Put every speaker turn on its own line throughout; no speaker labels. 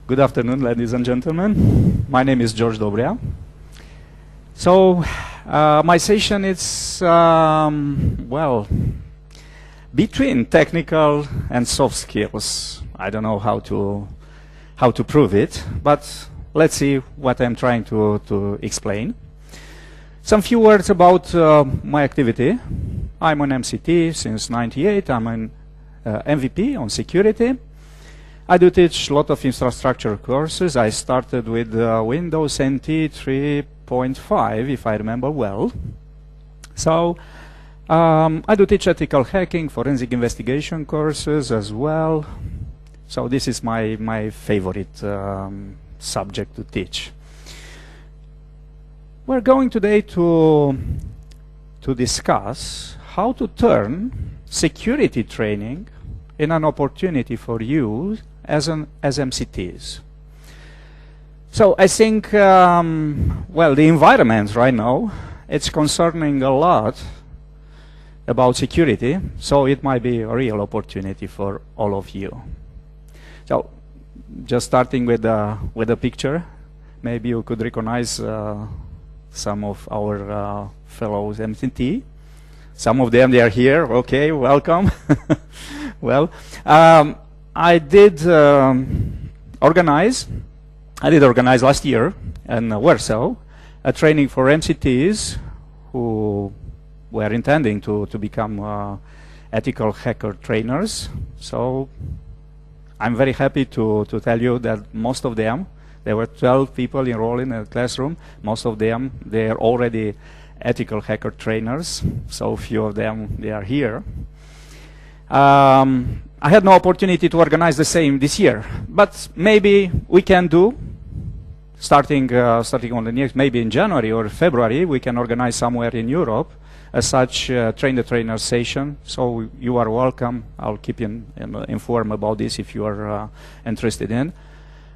Good afternoon, ladies and gentlemen. My name is George Dobrea. So, my session is, well, between technical and soft skills. I don't know how to prove it, but let's see what I'm trying to explain. Some few words about my activity. I'm an MCT since '98. I'm an MVP on security. I do teach a lot of infrastructure courses. I started with Windows NT 3.5, if I remember well. So I do teach ethical hacking, forensic investigation courses as well. So this is my favorite subject to teach. We're going today to discuss how to turn security training in an opportunity for you as MCTs. So I think, well, the environment right now, it's concerning a lot about security, so it might be a real opportunity for all of you. So just starting with a picture, maybe you could recognize some of our fellows MCT. Some of them, they are here. Okay, welcome. Well, I did organize last year in Warsaw a training for MCTs who were intending to become ethical hacker trainers. So I'm very happy to tell you that most of them, there were 12 people enrolled in a classroom. Most of them, they are already ethical hacker trainers. So few of them, they are here. I had no opportunity to organize the same this year, but maybe we can do, starting on the next, maybe in January or February, we can organize somewhere in Europe as such train the trainer session. So you are welcome. I'll keep you informed about this if you are interested in.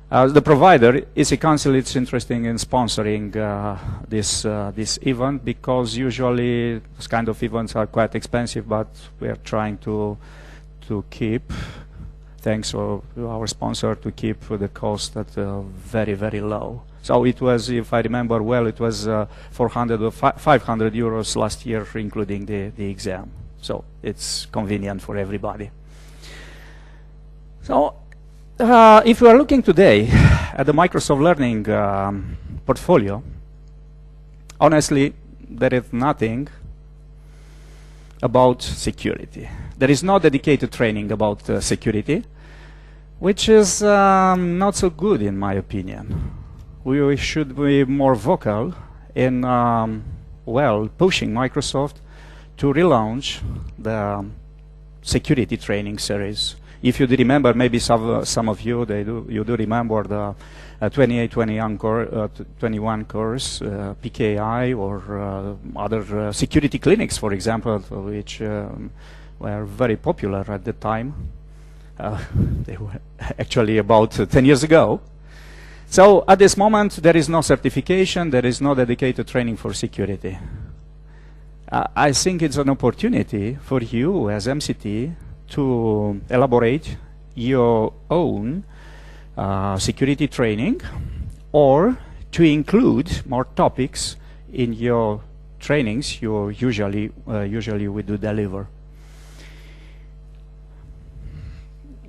The provider is a council. It's interested in sponsoring this event because usually this kind of events are quite expensive, but we are trying to keep, thanks to our sponsor, to keep the cost at very, very low. So it was, if I remember well, it was 400 or 500 euros last year, including the exam. So it's convenient for everybody. So if you are looking today at the Microsoft Learning portfolio, honestly, there is nothing about security. There is no dedicated training about security, which is not so good in my opinion. We should be more vocal in, well, pushing Microsoft to relaunch the security training series. If you do remember, maybe some of you, you do remember the 21 course, PKI, or other security clinics, for example, which were very popular at the time. They were actually about 10 years ago. So at this moment, there is no certification, there is no dedicated training for security. I think it's an opportunity for you as MCT to elaborate your own security training, or to include more topics in your trainings you usually we do deliver.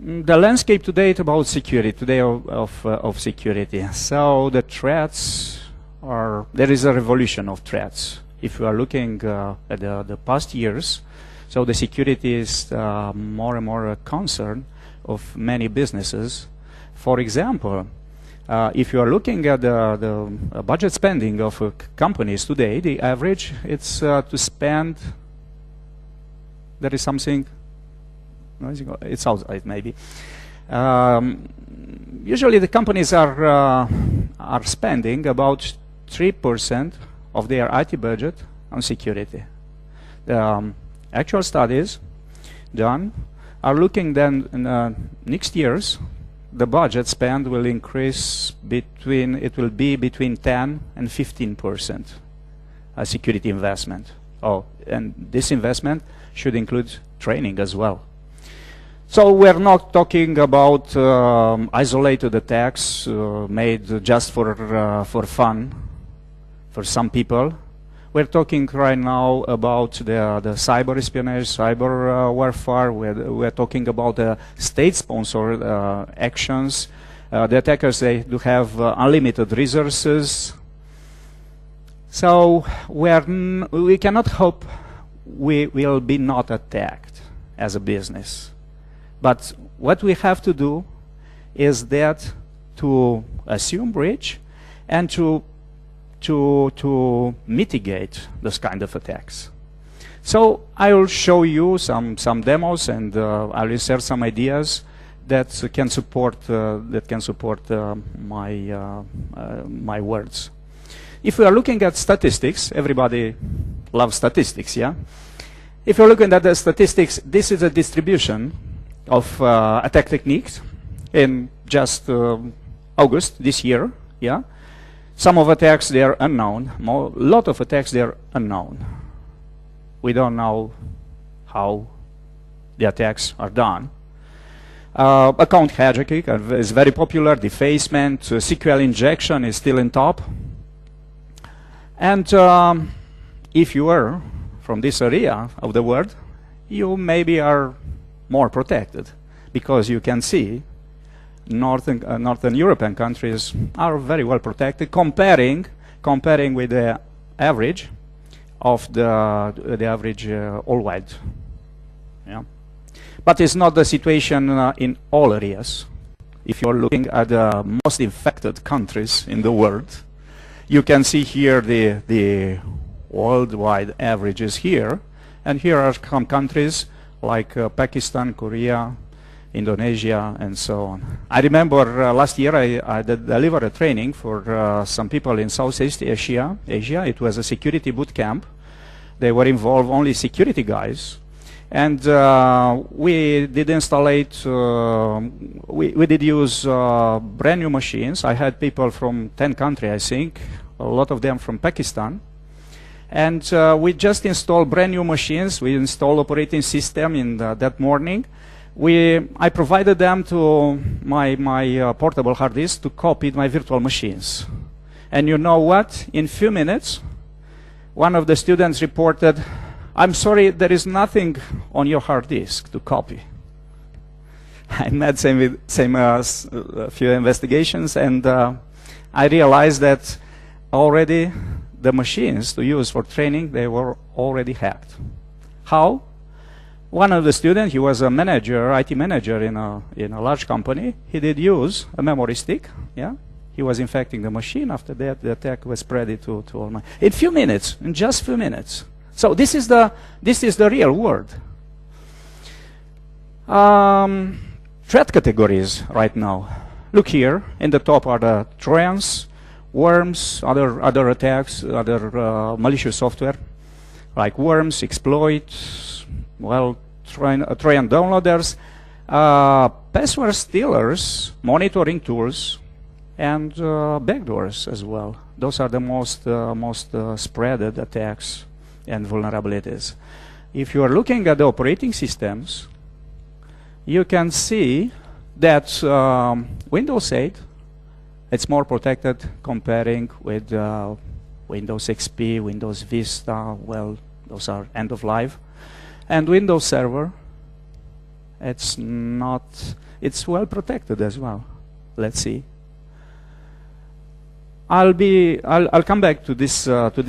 The landscape today is about security, of security. So the threats are, there is a revolution of threats. If you are looking at the past years, so the security is more and more a concern of many businesses. For example, if you are looking at the budget spending of companies today, the average, it's to spend, there is something, it's outside maybe. Usually the companies are spending about 3% of their IT budget on security. The actual studies done are looking then in next years, the budget spend will increase between, it will be between 10 and 15% security investment. Oh, and this investment should include training as well. So we're not talking about isolated attacks made just for fun, for some people. We're talking right now about the cyber espionage, cyber warfare. We're talking about state-sponsored actions. The attackers, they do have unlimited resources. So we cannot hope we will be not attacked as a business. But what we have to do is that to assume breach and to mitigate this kind of attacks. So I will show you some demos, and I'll insert some ideas that can support my words. If we are looking at statistics, everybody loves statistics, yeah? If you're looking at the statistics, this is a distribution of attack techniques in just August this year, yeah? Some of attacks, they are unknown. A lot of attacks, they are unknown. We don't know how the attacks are done. Account hijacking is very popular. Defacement, SQL injection is still in top. And if you are from this area of the world, you maybe are more protected, because you can see Northern European countries are very well protected, comparing with the average of the average all-wide. Yeah. But it's not the situation in all areas. If you're looking at the most infected countries in the world, you can see here the worldwide averages here, and here are some countries like Pakistan, Korea, Indonesia, and so on. I remember last year I delivered a training for some people in Southeast Asia. It was a security boot camp. They were involved only security guys. And we did installate, we did use brand new machines. I had people from 10 countries, I think, a lot of them from Pakistan. And we just installed brand new machines. We installed operating system in that morning. I provided them to my portable hard disk to copy my virtual machines. And you know what? In few minutes, one of the students reported, "I'm sorry, there is nothing on your hard disk to copy." I made a few investigations, and I realized that already the machines to use for training, they were already hacked. How? One of the students, he was a manager, IT manager in a large company. He did use a memory stick. Yeah, he was infecting the machine. After that, the attack was spread to all my. In few minutes, in just few minutes. So this is the real world. Threat categories right now. Look here. In the top are the Trojans, worms, other attacks, other malicious software like worms, exploits. Well, Trojan downloaders, password stealers, monitoring tools, and backdoors as well. Those are the most spreaded attacks and vulnerabilities. If you are looking at the operating systems, you can see that Windows 8, it's more protected comparing with Windows XP, Windows Vista. Well, those are end of life. And Windows Server, it's well protected as well. Let's see. I'll come back to this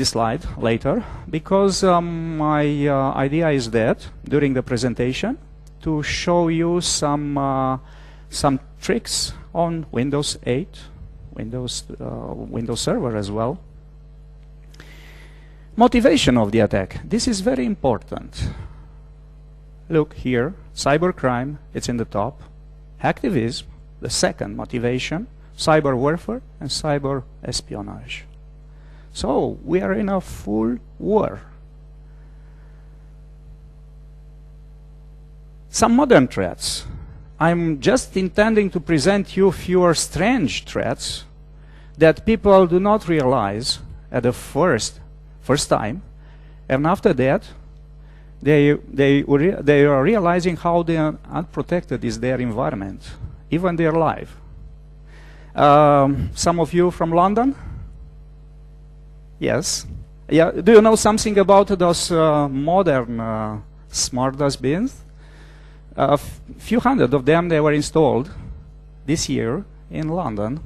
slide later, because my idea is that during the presentation to show you some tricks on Windows 8, Windows Server as well. Motivation of the attack. This is very important. Look here, cybercrime, it's in the top. Hacktivism, the second motivation. Cyber warfare and cyber espionage. So we are in a full war. Some modern threats. I'm just intending to present you fewer strange threats that people do not realize at the first time, and after that they are realizing how unprotected is their environment, even their life. Some of you from London? Yes. Yeah. Do you know something about those modern smart dustbins? A few hundred of them, they were installed this year in London,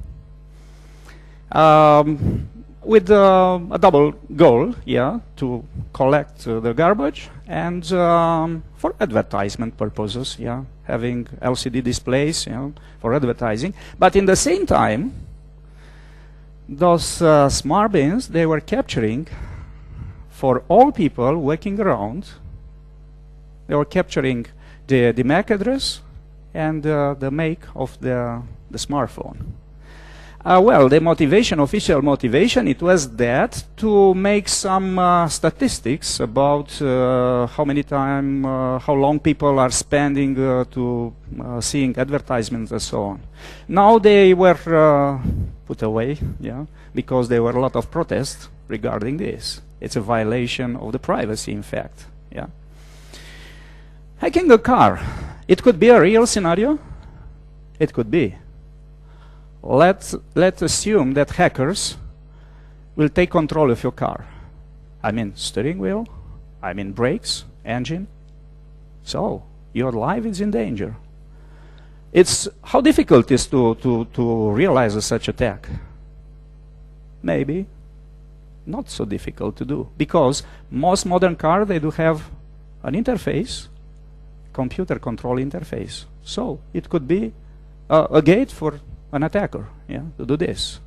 with a double goal, to collect the garbage and for advertisement purposes, having LCD displays, for advertising. But in the same time, those smart bins, they were capturing, for all people walking around, they were capturing the MAC address and the make of the smartphone. Well, the motivation, official motivation, it was that to make some statistics about how many time, how long people are spending to seeing advertisements and so on. Now they were put away, because there were a lot of protests regarding this. It's a violation of the privacy, in fact. Hacking a car, it could be a real scenario. It could be. Let's assume that hackers will take control of your car. I mean steering wheel, I mean brakes, engine. So your life is in danger. It's how difficult it is to realize such attack. Maybe not so difficult to do, because most modern cars, they do have an interface, computer control interface. So it could be a gate for an attacker, to do this.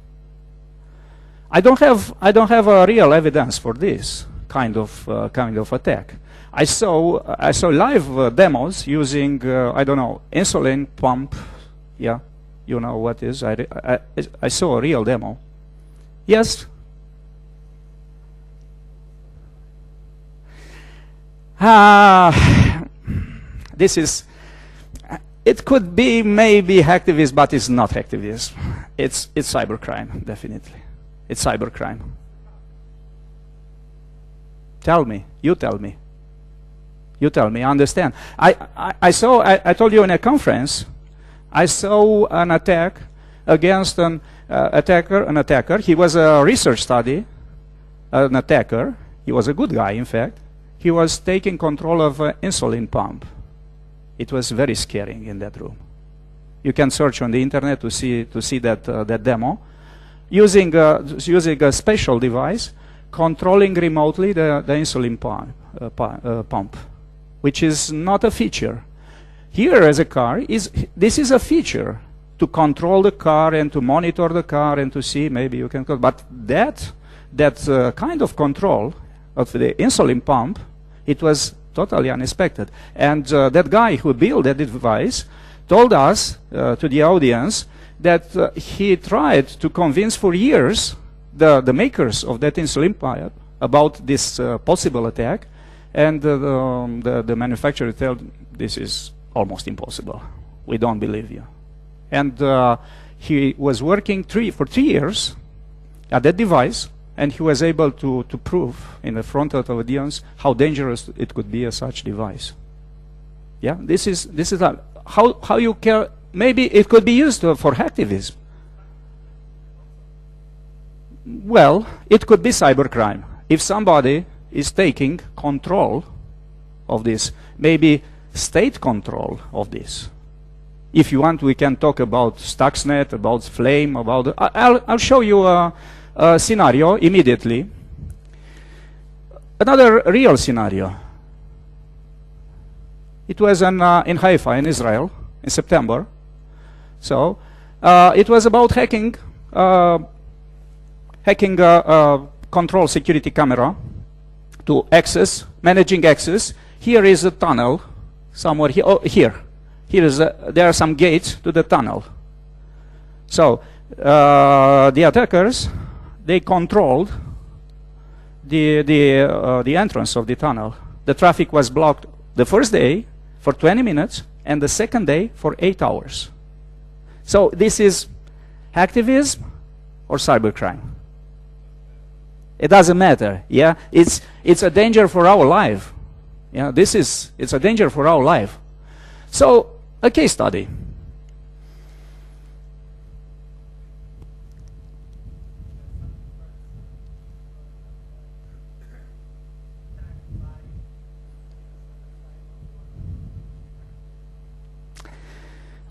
I don't have a real evidence for this kind of attack. I saw live demos using I don't know, insulin pump. You know what is? I saw a real demo. Yes. This is. It could be maybe hacktivism, but it's not hacktivism. It's cybercrime, definitely. It's cybercrime. Tell me. You tell me. You tell me. I understand. I told you in a conference, I saw an attack against an attacker. He was a research study, an attacker. He was a good guy, in fact. He was taking control of an insulin pump. It was very scary in that room. You can search on the internet to see that demo, using a special device, controlling remotely the insulin pump, which is not a feature. Here, as a car, this is a feature to control the car and to monitor the car and to see maybe you can. But that kind of control of the insulin pump, it was totally unexpected. And that guy who built that device told us, to the audience, that he tried to convince for years the makers of that insulin pump about this possible attack, and the manufacturer told, this is almost impossible. We don't believe you. And he was working for 3 years at that device, and he was able to prove in the front of the audience how dangerous it could be, such device. This is how you can. Maybe it could be used for hacktivism. Well, it could be cybercrime if somebody is taking control of this, maybe state control of this. If you want, we can talk about Stuxnet, about Flame, about. I'll show you a scenario immediately. Another real scenario. It was in Haifa, in Israel, in September. So it was about hacking control security camera to managing access. Here is a tunnel somewhere here. Oh, here. There are some gates to the tunnel. So the attackers, they controlled the entrance of the tunnel. The traffic was blocked the first day for 20 minutes and the second day for 8 hours. So this is hacktivism or cybercrime. It doesn't matter. It's a danger for our life. Yeah, it's a danger for our life. So, a case study.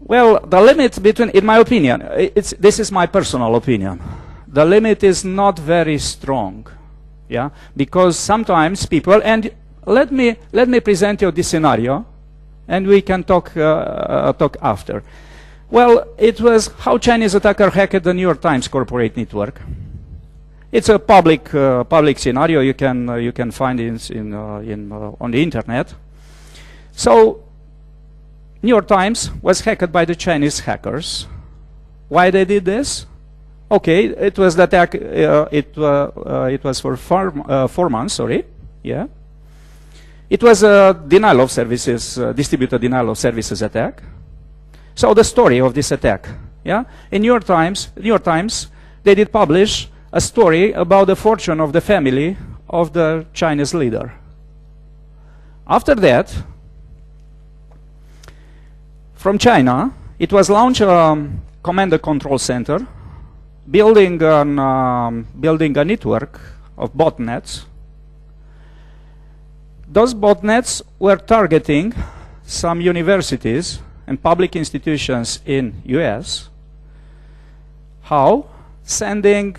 Well, the limit between, in my opinion, this is my personal opinion, the limit is not very strong, yeah, because sometimes people, and let me present you this scenario, and we can talk after. Well, it was how Chinese attacker hacked the New York Times corporate network. It's a public scenario. You can find it on the internet. So, New York Times was hacked by the Chinese hackers. Why they did this? Okay, it was the attack. It was for 4 months. Sorry, yeah. It was a denial of services, distributed denial of services attack. So the story of this attack, yeah. In New York Times, they did publish a story about the fortune of the family of the Chinese leader. After that, from China, it was launched a command and control center, building a network of botnets. Those botnets were targeting some universities and public institutions in US. How? Sending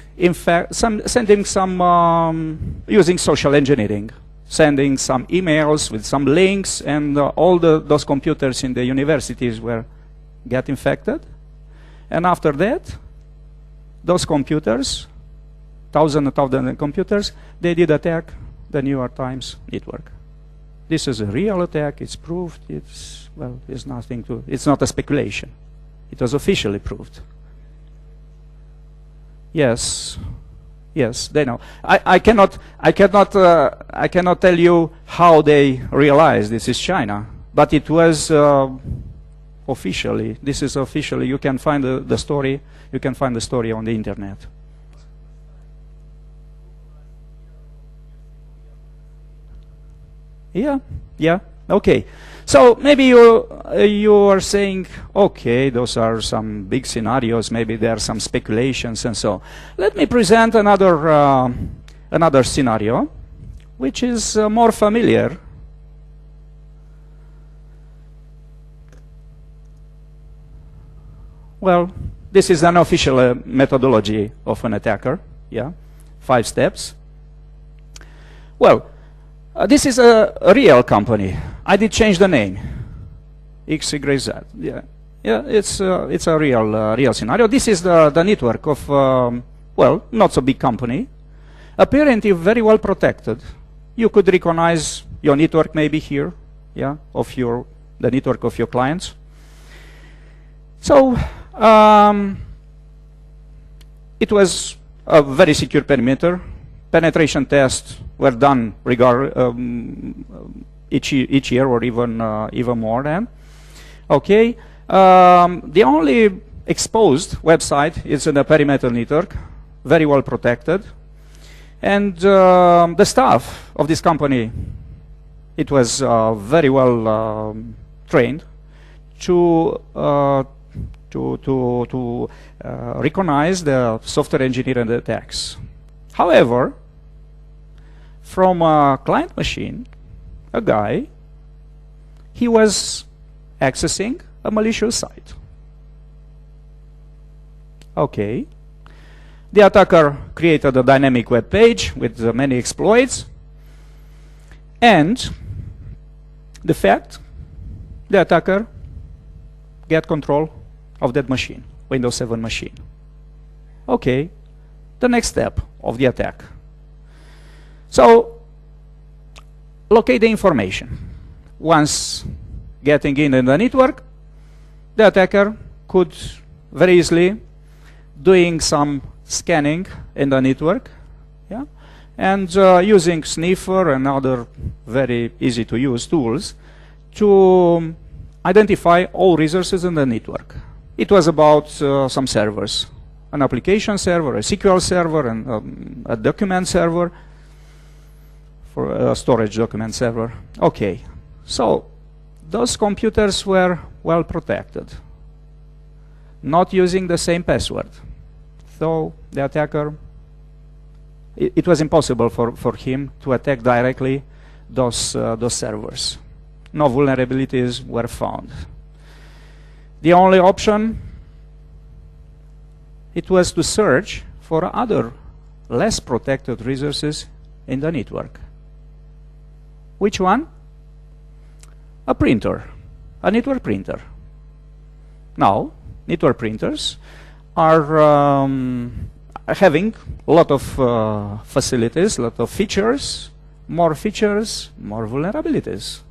some using social engineering, sending some emails with some links, and all those computers in the universities were get infected. And after that, those computers, thousands and thousands of computers, they did attack the New York Times network. This is a real attack. It's proved. It's, well, there's nothing to. It's not a speculation. It was officially proved. Yes. Yes, they know. I cannot tell you how they realized this is China, but it was officially. This is officially. You can find the story. You can find the story on the internet. Yeah, yeah. Okay. So maybe you are saying, okay, those are some big scenarios. Maybe there are some speculations and so. Let me present another scenario, which is more familiar. Well, this is an official methodology of an attacker. Yeah, 5 steps. Well. This is a real company. I did change the name. XYZ. Yeah, yeah. It's a real scenario. This is the network of well, not so big company. Apparently very well protected. You could recognize your network maybe here, yeah, of the network of your clients. So it was a very secure perimeter. Penetration tests were done each year or even more than. Okay, the only exposed website is in the perimeter network, very well protected, and the staff of this company, it was very well trained to recognize the software engineering attacks. However, from a client machine, a guy, he was accessing a malicious site. Okay. The attacker created a dynamic web page with many exploits, and the fact, the attacker get control of that machine, Windows 7 machine. Okay. The next step of the attack. So, locate the information. Once getting in the network, the attacker could very easily doing some scanning in the network, yeah, and using sniffer and other very easy to use tools to identify all resources in the network. It was about some servers, an application server, a SQL server, and a document server. for a storage document server. Okay, so those computers were well protected, not using the same password. So the attacker, it was impossible for him to attack directly those servers. No vulnerabilities were found. The only option, it was to search for other less protected resources in the network. Which one? A printer, a network printer. Now, network printers are having a lot of facilities, a lot of features, more vulnerabilities.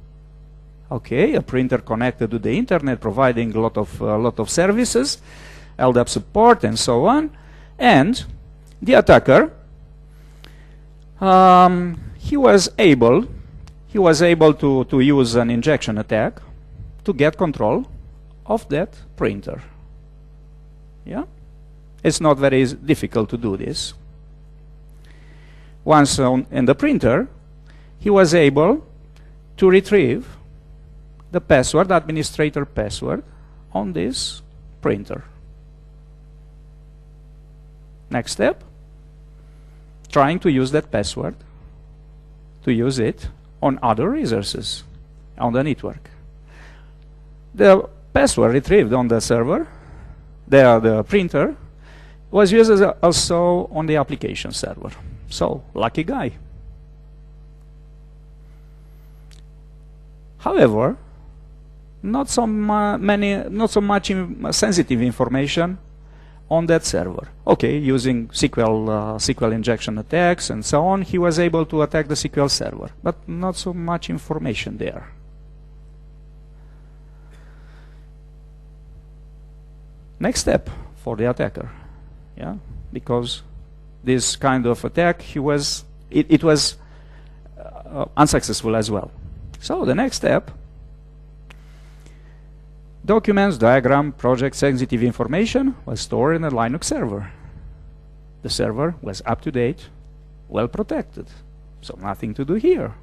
Okay, a printer connected to the internet, providing a lot of services, LDAP support, and so on. And the attacker, he was able to use an injection attack to get control of that printer. Yeah, it's not very difficult to do this. Once in the printer, he was able to retrieve the password, administrator password, on this printer. Next step, trying to use that password, to use it on other resources on the network. The password retrieved on the server, the printer, was used also on the application server. So, lucky guy. However, not so much sensitive information on that server. Okay, using SQL injection attacks and so on, he was able to attack the SQL server, but not so much information there. Next step for the attacker, yeah, because this kind of attack, it was unsuccessful as well. So the next step, documents, diagram, project sensitive information was stored in a Linux server. The server was up to date, well protected, so nothing to do here.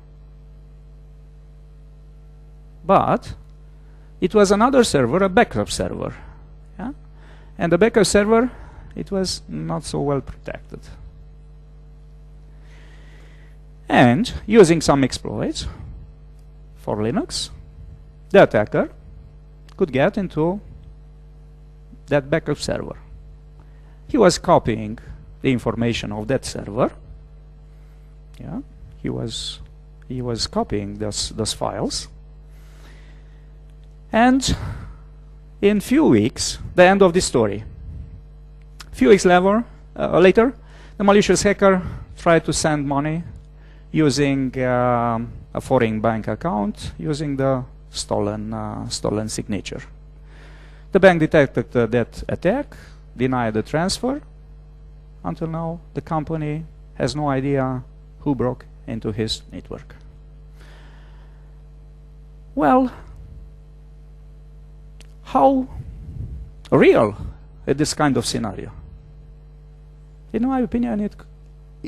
But it was another server, a backup server. Yeah? And the backup server, it was not so well protected. And using some exploits for Linux, the attacker could get into that backup server. He was copying the information of that server. Yeah, he was copying those files. And in few weeks, the end of the story. Few weeks later, the malicious hacker tried to send money using a foreign bank account, using the stolen signature. The bank detected that attack, denied the transfer. Until now, the company has no idea who broke into his network. Well, how real is this kind of scenario? In my opinion,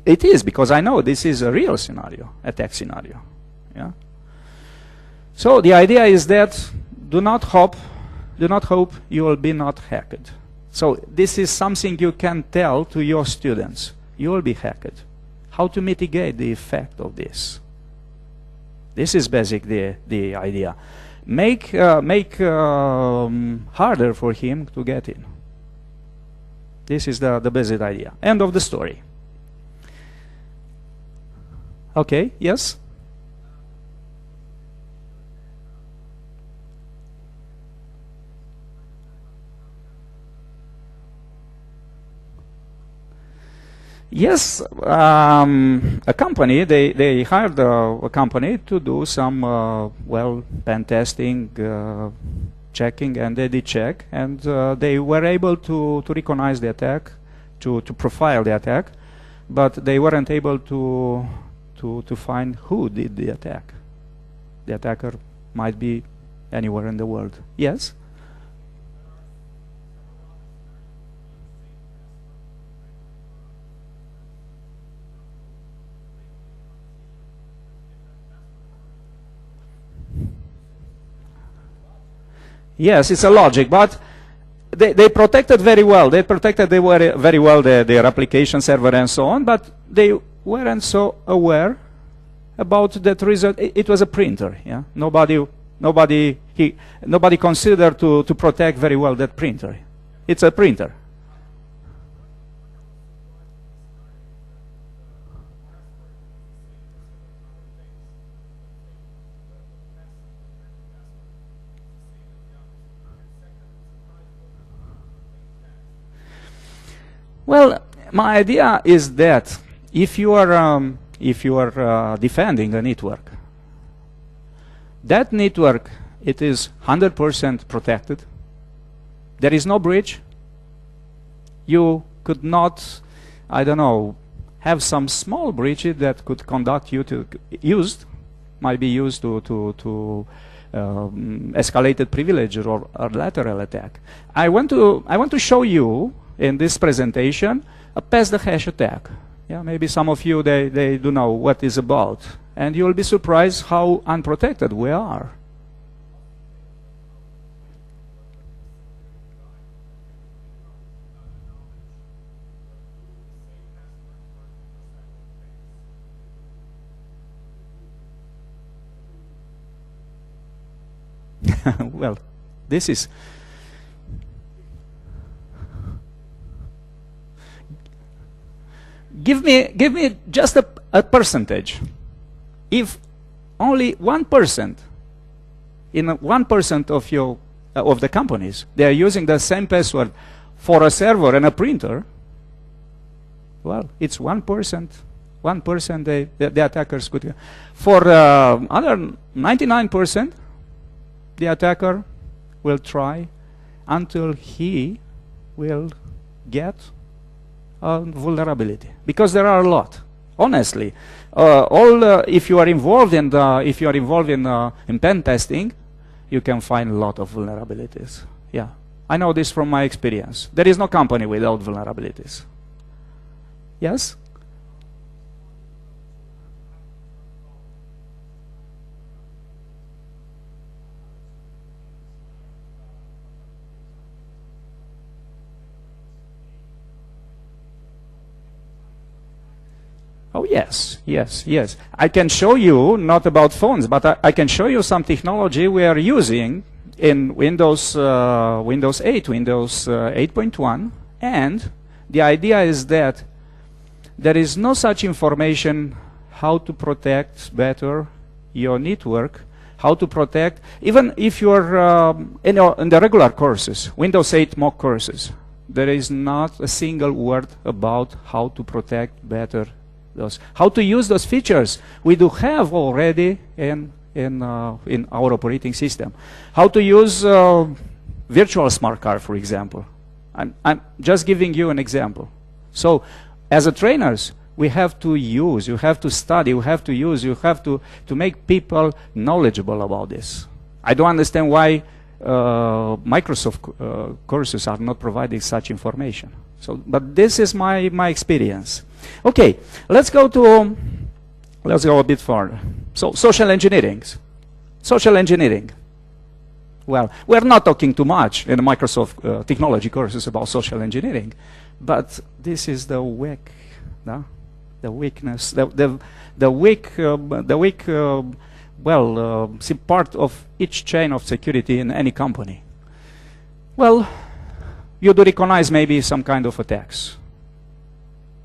it is, because I know this is a real scenario, attack scenario. Yeah. So the idea is that do not hope you will be not hacked. So this is something you can tell to your students. You will be hacked. How to mitigate the effect of this? This is basically the idea. Make harder for him to get in. This is the basic idea. End of the story. Okay, yes? Yes, a company, they hired a company to do some, pen testing, checking, and they did check, and they were able to recognize the attack, to profile the attack, but they weren't able to find who did the attack. The attacker might be anywhere in the world. Yes? Yes, it's a logic, but they protected very well. They protected very well their application server and so on, but they weren't so aware about that result. It was a printer. Yeah, nobody considered to protect very well that printer. It's a printer. Well, my idea is that if you are defending a network, that network, it is 100% protected. There is no breach. You could not, I don't know, have some small breaches that could conduct you to might be used to escalated privilege or lateral attack. I want to show you in this presentation a pass the hash attack. Yeah, maybe some of you they do know what it's about, and you'll be surprised how unprotected we are. Well, this is give me just a percentage. If only 1% in 1% of your of the companies they are using the same password for a server and a printer, well, it's 1%. 1% the attackers could. For other 99%, the attacker will try until he will get a vulnerability, because there are a lot. Honestly, if you are involved in in pen testing, you can find a lot of vulnerabilities. Yeah, I know this from my experience. There is no company without vulnerabilities. Yes. Oh, yes, yes, yes. I can show you, not about phones, but I can show you some technology we are using in Windows 8, Windows 8.1, and the idea is that there is no such information how to protect better your network, how to protect, even if you're in the regular courses, Windows 8 mock courses, there is not a single word about how to protect better how to use those features we do have already in our operating system. How to use virtual smart card, for example. I'm just giving you an example. So, as a trainers, we have to use, you have to study, you have to use, you have to make people knowledgeable about this. I don't understand why Microsoft courses are not providing such information. So, but this is my experience. Okay, let's go a bit further. So, social engineering. Social engineering. Well, we're not talking too much in the Microsoft technology courses about social engineering, but this is the weak, no? The weakness, the weak part of each chain of security in any company. Well, you do recognize maybe some kind of attacks.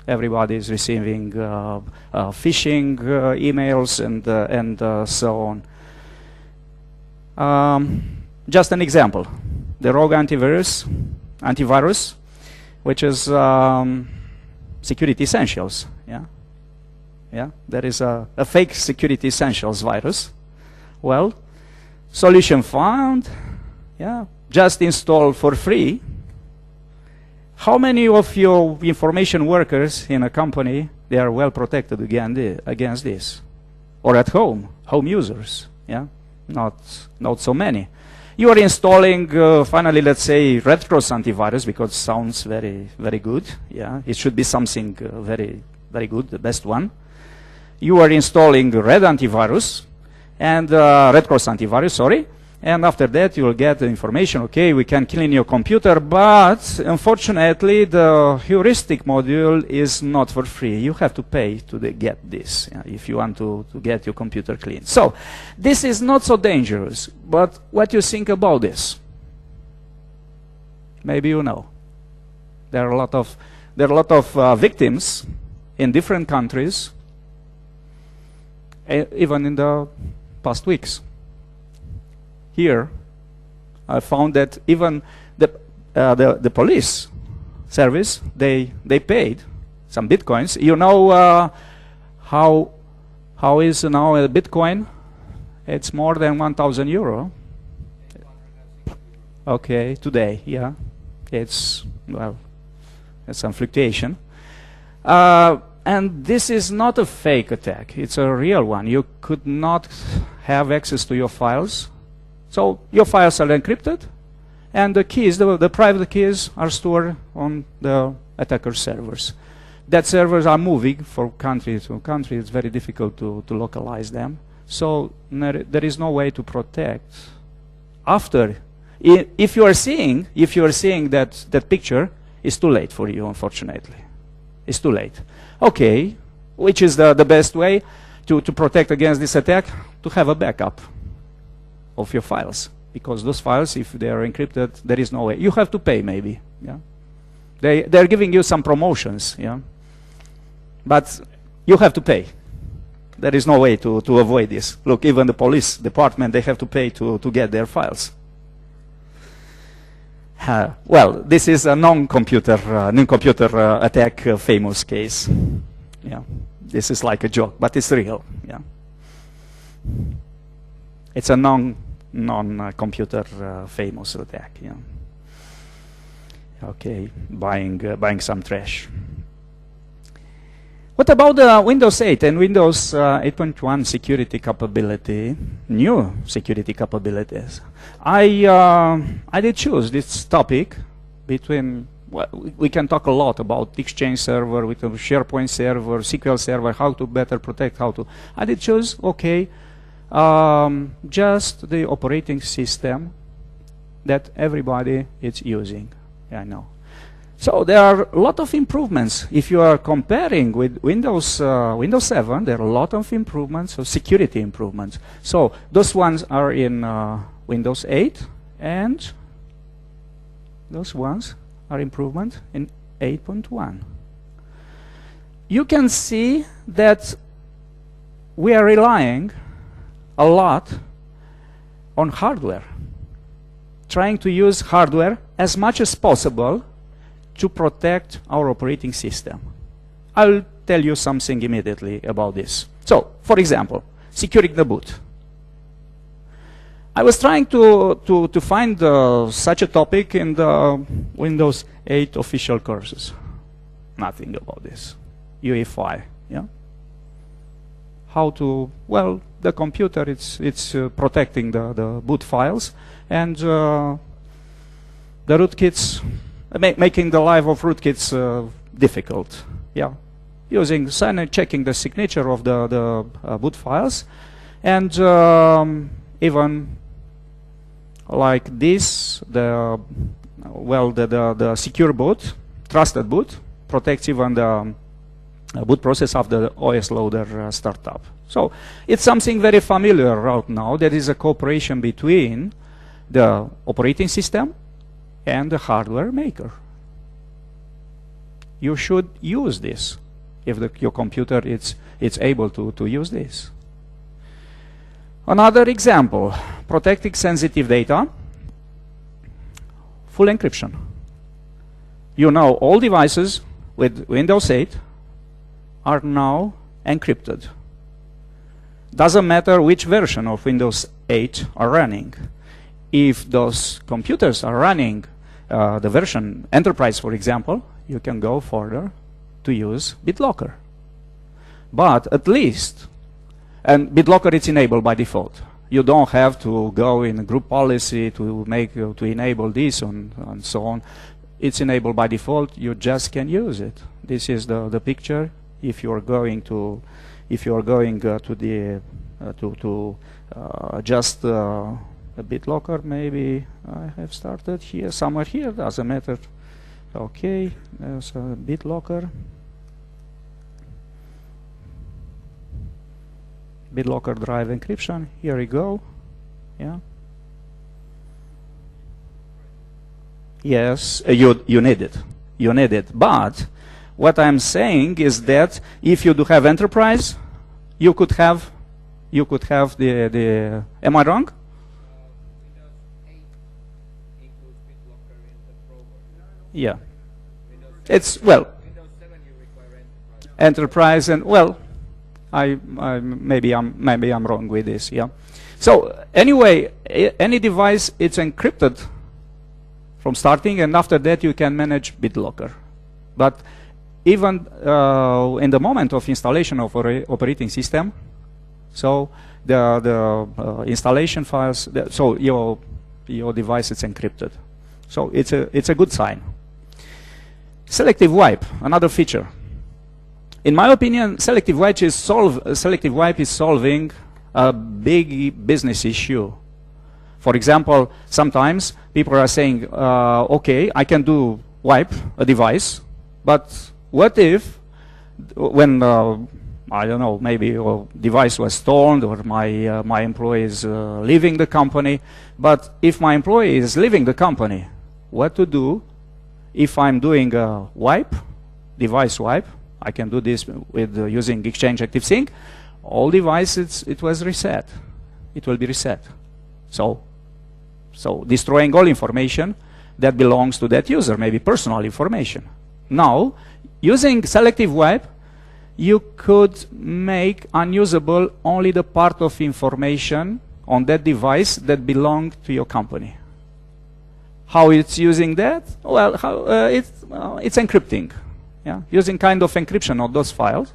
Everybody is receiving phishing emails and so on. Just an example: the rogue antivirus, which is Security Essentials. Yeah. There is a fake Security Essentials virus. Well, solution found. Yeah, just install for free. How many of your information workers in a company, they are well protected against this? Or at home users, yeah? Not so many. You are installing, finally, let's say, Red Cross antivirus, because it sounds very, very good, yeah? It should be something very, very good, the best one. You are installing Red Cross antivirus, sorry, And after that, you will get the information, okay, we can clean your computer, but unfortunately, the heuristic module is not for free. You have to pay to get this if you want to get your computer clean. So, this is not so dangerous, but what you think about this? Maybe you know. There are a lot of victims in different countries, even in the past weeks. Here, I found that even the police service, they paid some bitcoins. You know how is now a bitcoin? It's more than 1,000 euro. Okay, today, yeah, it's some fluctuation. And this is not a fake attack; it's a real one. You could not have access to your files. So your files are encrypted, and the keys, the private keys, are stored on the attacker's servers. That servers are moving from country to country. It's very difficult to localize them. So there is no way to protect. After, if you are seeing that picture, it's too late for you. Unfortunately, it's too late. Okay, which is the best way to protect against this attack? To have a backup of your files, because those files, if they are encrypted, there is no way. You have to pay, maybe. Yeah, they're giving you some promotions. Yeah, but you have to pay. There is no way to avoid this. Look, even the police department, they have to pay to get their files. Well, this is a non-computer attack famous case. Yeah, this is like a joke, but it's real. Yeah, it's a non-computer famous attack. Yeah. Okay, buying some trash. What about the Windows 8 and Windows 8.1 security capability, new security capabilities? I did choose this topic between, well, we can talk a lot about Exchange server, with a SharePoint server, SQL server, how to better protect, I did choose, okay, just the operating system that everybody is using. Yeah, I know. So there are a lot of improvements. If you are comparing with Windows 7, there are a lot of improvements, so security improvements. So those ones are in Windows 8, and those ones are improvement in 8.1. You can see that we are relying a lot on hardware, trying to use hardware as much as possible to protect our operating system. I'll tell you something immediately about this. So, for example, securing the boot. I was trying to find such a topic in the Windows 8 official courses. Nothing about this. UEFI, yeah? How to, well, the computer, it's protecting the boot files, and the rootkits, making the life of rootkits difficult. Yeah, using checking the signature of the boot files, and even like this, the secure boot, trusted boot, protects even the boot process of the OS loader startup. So it's something very familiar right now. There is a cooperation between the operating system and the hardware maker. You should use this if your computer it's able to use this. Another example, protecting sensitive data, full encryption. You know, all devices with Windows 8 are now encrypted. Doesn't matter which version of Windows 8 are running. If those computers are running the version Enterprise, for example, you can go further to use BitLocker. But at least, and BitLocker is enabled by default. You don't have to go in a group policy to enable this and so on. It's enabled by default. You just can use it. This is the picture. If you are going to a BitLocker. Maybe I have started here, somewhere here, doesn't matter. Okay, there's a BitLocker. BitLocker drive encryption. Here we go. Yeah. Yes, you need it. You need it. But what I'm saying is that if you do have enterprise, you could have the. Am I wrong?
Windows 8 includes BitLocker in the Pro version.
Yeah.
Windows 7,
It's well.
Windows 7 you require
Enterprise and well, maybe I'm wrong with this. Yeah. So anyway, any device it's encrypted from starting, and after that you can manage BitLocker. But even in the moment of installation of operating system, so the installation files, so your device is encrypted. So it's a good sign. Selective wipe, another feature. In my opinion, selective wipe is solving a big business issue. For example, sometimes people are saying, okay, I can do wipe a device, but what if when I don't know, maybe a device was stolen or my employee is leaving the company, but if my employee is leaving the company, what to do if I'm doing a wipe, device wipe? I can do this with using Exchange ActiveSync. All devices, it was reset. It will be reset. So destroying all information that belongs to that user, maybe personal information. Now, using selective wipe, you could make unusable only the part of information on that device that belonged to your company. How it's using that? Well, it's encrypting. Yeah, using kind of encryption of those files.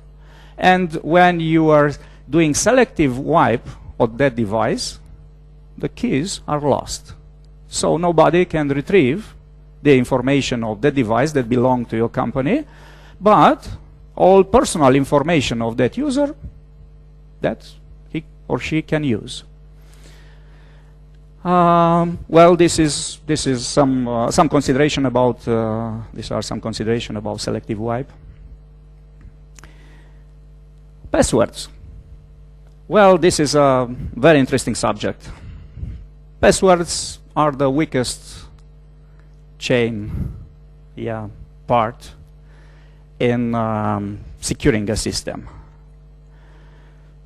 And when you are doing selective wipe of that device, the keys are lost. So nobody can retrieve the information of that device that belonged to your company, but all personal information of that user that he or she can use. Well, this is some consideration about these are some consideration about selective wipe. Passwords. Well, this is a very interesting subject. Passwords are the weakest chain, part in securing a system.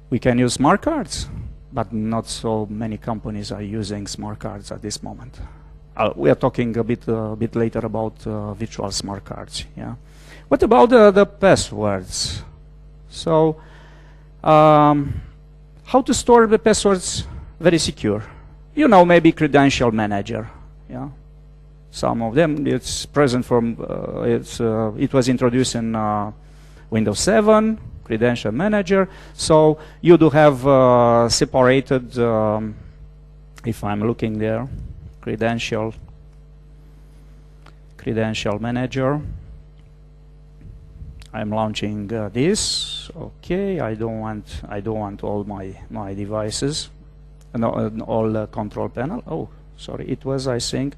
We can use smart cards, but not so many companies are using smart cards at this moment. We are talking a bit later about virtual smart cards. Yeah. What about the passwords? So, how to store the passwords very secure? You know, maybe Credential Manager. Yeah. Some of them it's present from it was introduced in Windows 7. Credential Manager. So you do have separated, if I'm looking there, Credential Manager. I'm launching this. Okay, I don't want all my devices, all the control panel. Oh, sorry, it was, I think,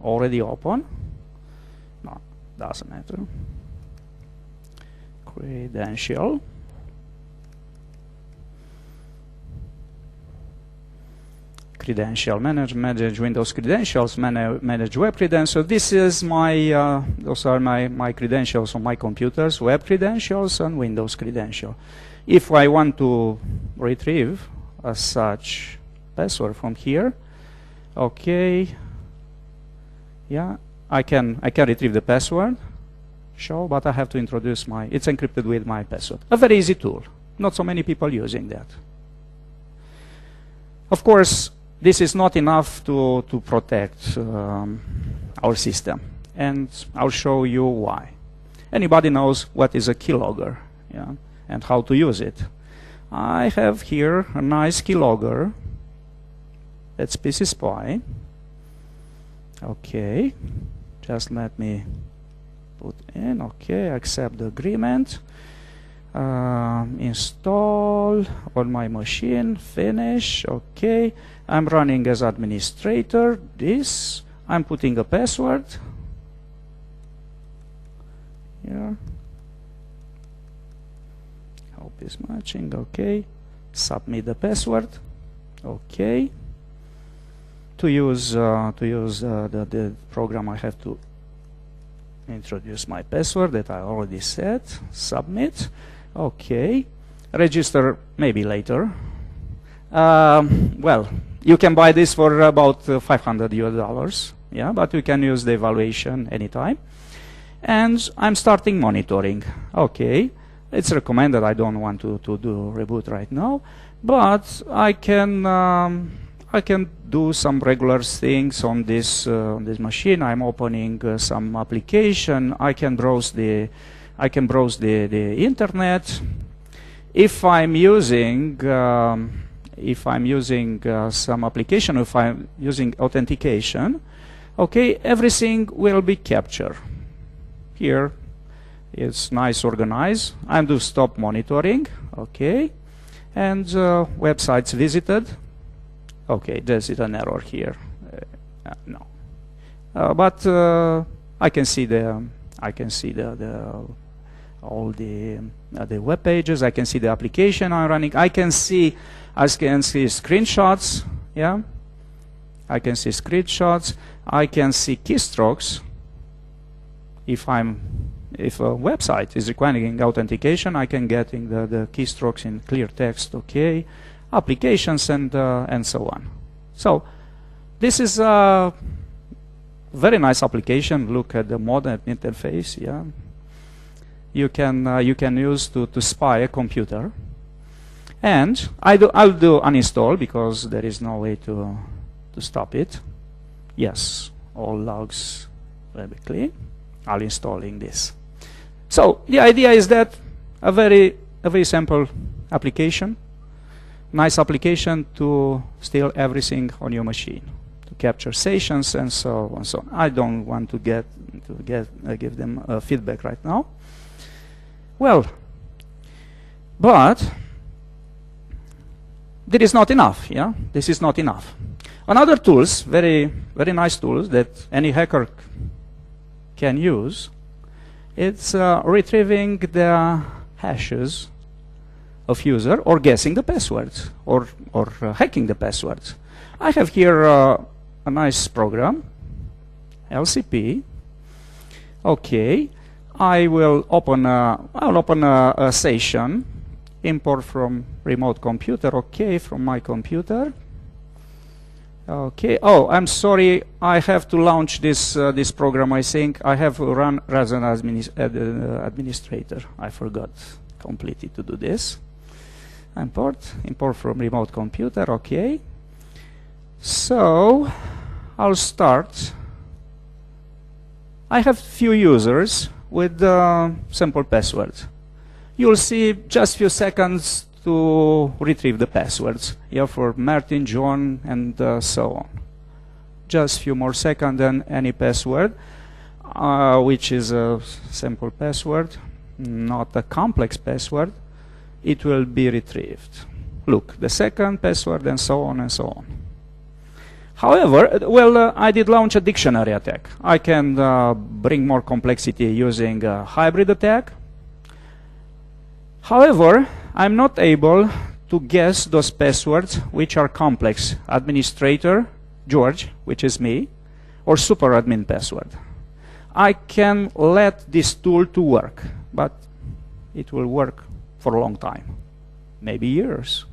already open. No, doesn't matter. Credential manage Windows credentials, manage web credentials. This is my those are my credentials on my computers, web credentials and Windows credential. If I want to retrieve such password from here, okay, yeah, I can retrieve the password. Show, but I have to introduce it's encrypted with my password. A very easy tool. Not so many people using that. Of course, this is not enough to protect our system, and I'll show you why. Anybody knows what is a keylogger, yeah, and how to use it? I have here a nice keylogger. That's PC Spy. Okay, just let me put in, okay, accept the agreement. Install on my machine, finish. Okay, I'm running as administrator. This, I'm putting a password here. Hope is matching. Okay, submit the password. Okay, to use the program, I have to introduce my password that I already set. Submit. Okay, register maybe later. Well, you can buy this for about $500 US, yeah, but you can use the evaluation anytime. And I'm starting monitoring. Okay, it's recommended. I don't want to do reboot right now, but I can do some regular things on this machine. I'm opening some application. I can browse the internet. If I'm using some application, if I'm using authentication, okay, everything will be captured. Here, it's nice organized. I'm to stop monitoring. Okay, and websites visited. Okay, there's an error here. No, but I can see all the web pages. I can see the application I'm running. I can see screenshots. Yeah, I can see screenshots. I can see keystrokes. If a website is requiring authentication, I can get in the keystrokes in clear text. Okay, applications and so on. So this is a very nice application. Look at the modern interface. Yeah, you can use to spy a computer. And I'll do uninstall because there is no way to stop it. Yes, all logs will be clean. I'll installing this. So the idea is that a very simple application, nice application to steal everything on your machine, to capture sessions and so on. So I don't want to give them feedback right now. Well, but this is not enough. Yeah, this is not enough. Another tools, very nice tools that any hacker can use. It's retrieving the hashes of user, or guessing the passwords, or hacking the passwords. I have here a nice program, LCP. Okay, I'll open a session, import from remote computer. Okay, from my computer. Okay. Oh, I'm sorry. I have to launch this program. I think I have run as an administrator. I forgot completely to do this. Import from remote computer. Okay. So I'll start. I have few users with simple passwords. You'll see just few seconds to retrieve the passwords. Yeah, for Martin, John, and so on. Just few more seconds than any password, which is a simple password, not a complex password. It will be retrieved. Look, the second password, and so on and so on. However, well, I did launch a dictionary attack. I can bring more complexity using a hybrid attack. However, I'm not able to guess those passwords which are complex. Administrator, George, which is me, or super admin password. I can let this tool to work, but it will work for a long time, maybe years,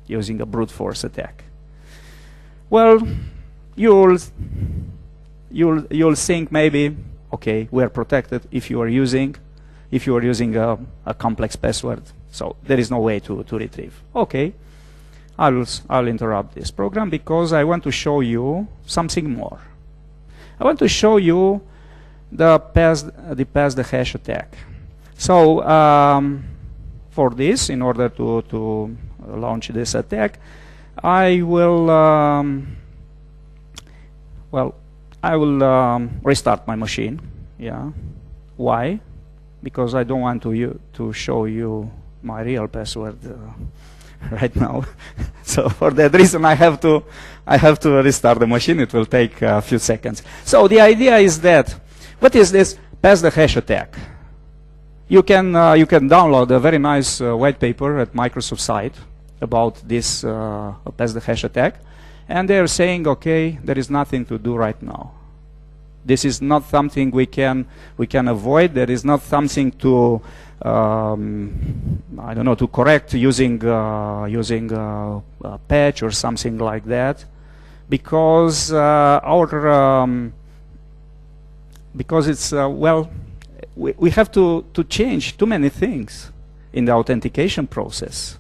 using a brute force attack. Well, you'll think maybe, okay, we are protected if you are using a complex password, so there is no way to retrieve. Okay, I'll interrupt this program because I want to show you something more. I want to show you the pass the hash attack. So for this, in order to launch this attack, I will restart my machine. Yeah, why? because I don't want to show you my real password right now. So for that reason, I have to restart the machine. It will take a few seconds. So the idea is that, what is this pass the hash attack? You can download a very nice white paper at Microsoft site about this pass the hash attack, and they are saying, okay, there is nothing to do right now. This is not something we can avoid. There is not something to I don't know, to correct using a patch or something like that, because because it's well, we have to change too many things in the authentication process,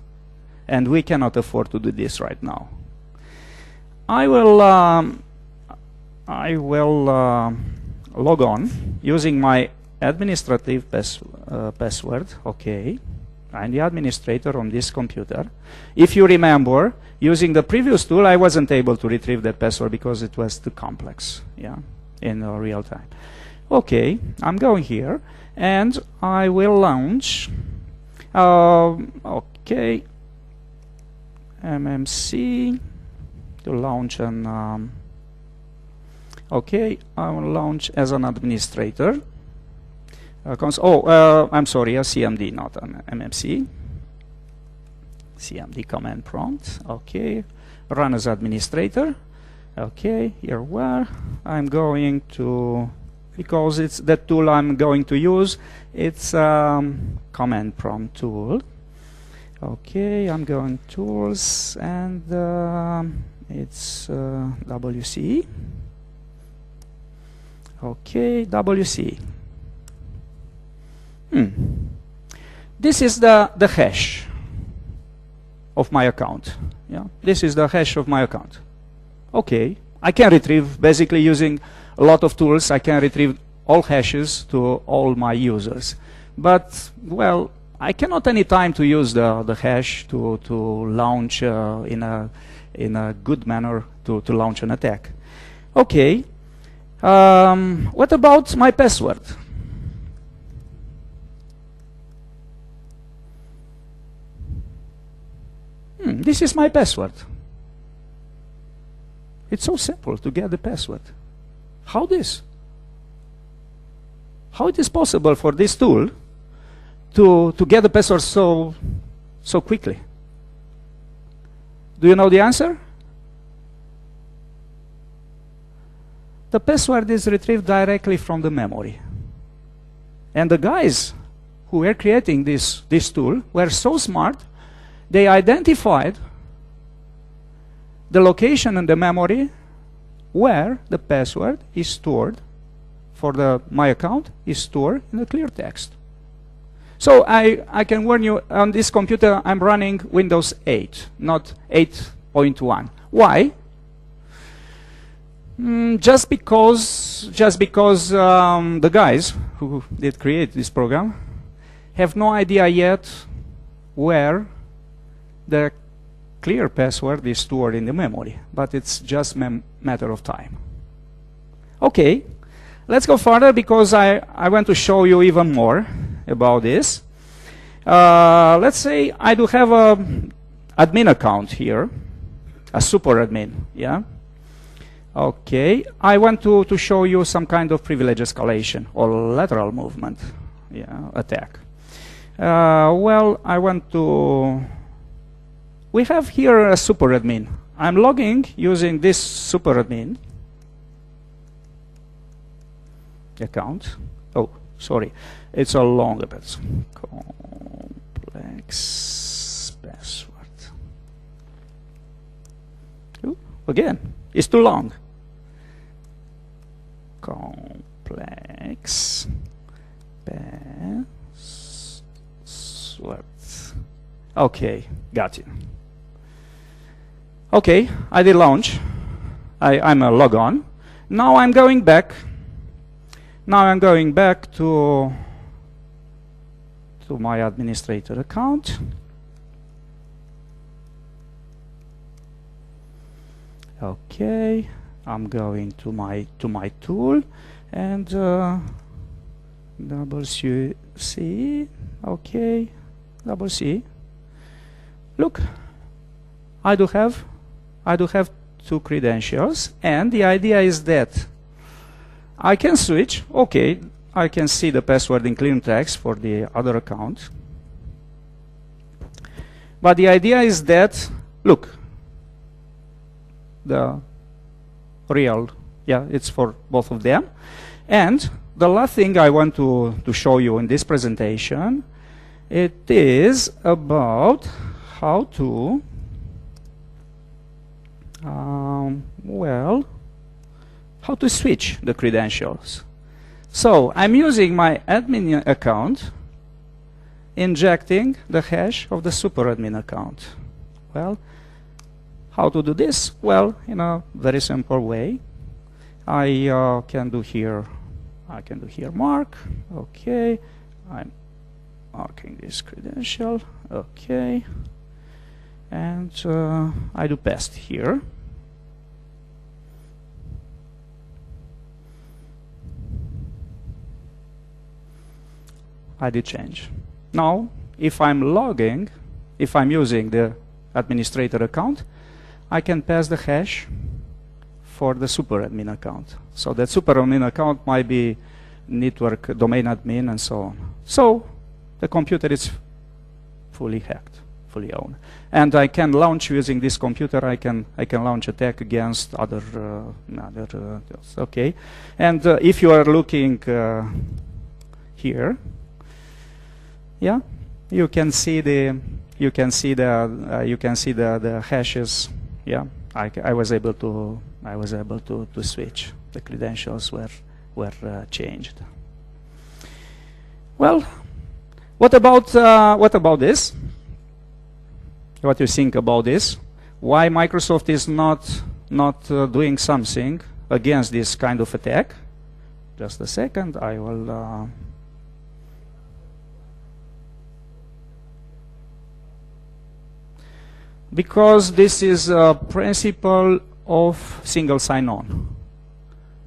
and we cannot afford to do this right now. I will log on using my administrative password. Okay, I'm the administrator on this computer. If you remember, using the previous tool, I wasn't able to retrieve that password because it was too complex, yeah, in real time. Okay, I'm going here, and I will launch, okay, MMC, to launch an, okay, I will launch as an administrator. I'm sorry, a CMD, not an MMC. CMD command prompt, okay, run as administrator. Okay, here we are. I'm going to, because it's the tool I'm going to use, it's command prompt tool. Okay, I'm going tools, and it's WC. Okay, WC. This is the hash of my account. Yeah, this is the hash of my account. Okay, I can retrieve, basically using a lot of tools, I can retrieve all hashes to all my users. But, well, I cannot any time to use the hash to launch in a good manner to launch an attack. Okay, what about my password? This is my password. It's so simple to get the password. How this? How it is possible for this tool to get the password so quickly? Do you know the answer? The password is retrieved directly from the memory. And the guys who were creating this tool were so smart, they identified the location in the memory where the password is stored for my account is stored in a clear text. So I can warn you, on this computer I'm running Windows 8, not 8.1. Why? Just because the guys who did create this program have no idea yet where the clear password is stored in the memory, but it's just a matter of time. Okay, let's go further, because I want to show you even more about this. Let's say I do have an admin account here, a super admin, yeah? Okay, I want to show you some kind of privilege escalation or lateral movement, yeah, attack. Well, I want to... We have here a super admin. I'm logging using this super admin account. Oh, sorry, it's a longer bit. Complex password. Ooh, again, it's too long. Complex password. Okay, got you. Okay, I did launch. I'm a log on. Now I'm going back. Now I'm going back to my administrator account. Okay, I'm going to my tool, and WC, okay, WC. Look, I do have 2 credentials, and the idea is that I can switch. Okay, I can see the password in clear text for the other account. But the idea is that, look, the real, yeah, it's for both of them. And the last thing I want to show you in this presentation, it is about how to, how to switch the credentials. So I'm using my admin account, injecting the hash of the super admin account. Well, how to do this? Well, in a very simple way. I can do here mark. Okay, I'm marking this credential. Okay, and I do paste here. I did change. Now, if I'm logging, if I'm using the administrator account, I can pass the hash for the super admin account. So that super admin account might be network domain admin and so on. So the computer is fully hacked, fully owned. And I can launch using this computer, I can launch attack against other, okay. And if you are looking here, yeah, you can see the hashes. Yeah, I was able to switch. The credentials were changed. Well, what about this? What do you think about this? Why Microsoft is not doing something against this kind of attack? Just a second, I will. Because this is a principle of single sign-on.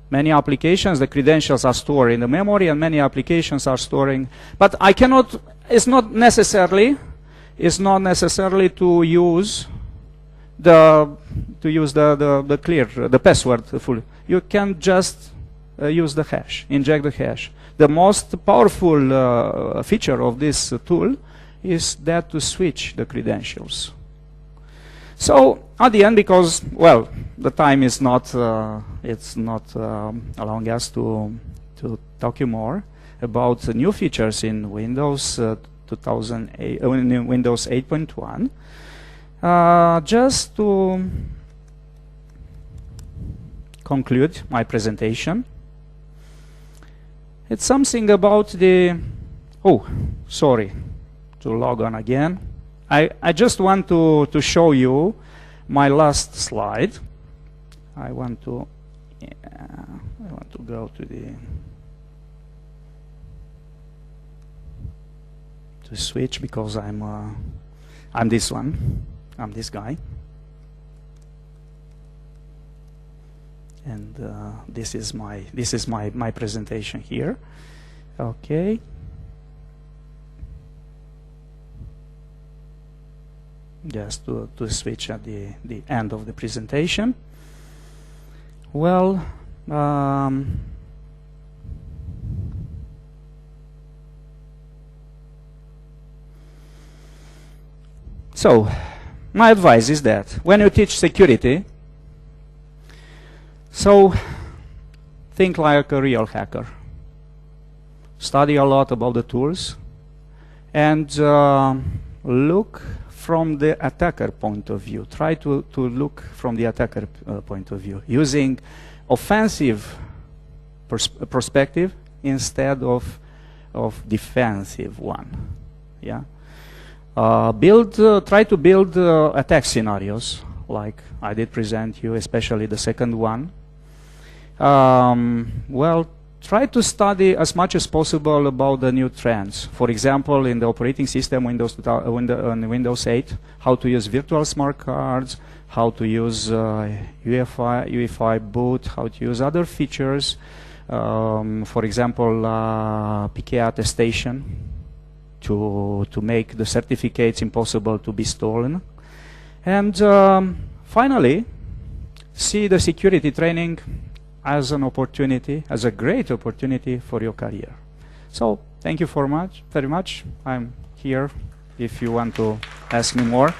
Many applications, the credentials are stored in the memory, and many applications are storing. But I cannot. It's not necessarily to use the password full. You can just use the hash, inject the hash. The most powerful feature of this tool is that to switch the credentials. So at the end, because well, the time is not allowing us to talk you more about the new features in Windows 2008, in Windows 8.1. Just to conclude my presentation, it's something about the. Oh, sorry, to log on again. I just want to show you my last slide. I want to go to switch because I'm this one. I'm this guy. And this is my presentation here. Okay. Just to switch at the end of the presentation. Well, so my advice is that when you teach security, so think like a real hacker. Study a lot about the tools and look from the attacker point of view. Try to look from the attacker point of view, using offensive perspective instead of defensive one. Yeah. Try to build attack scenarios, like I did present you, especially the second one. Well, try to study as much as possible about the new trends. For example, in the operating system, Windows 8, how to use virtual smart cards, how to use UEFI boot, how to use other features. For example, PK attestation to make the certificates impossible to be stolen. And finally, see the security training as an opportunity, as a great opportunity for your career. So thank you very much. I'm here if you want to ask me more.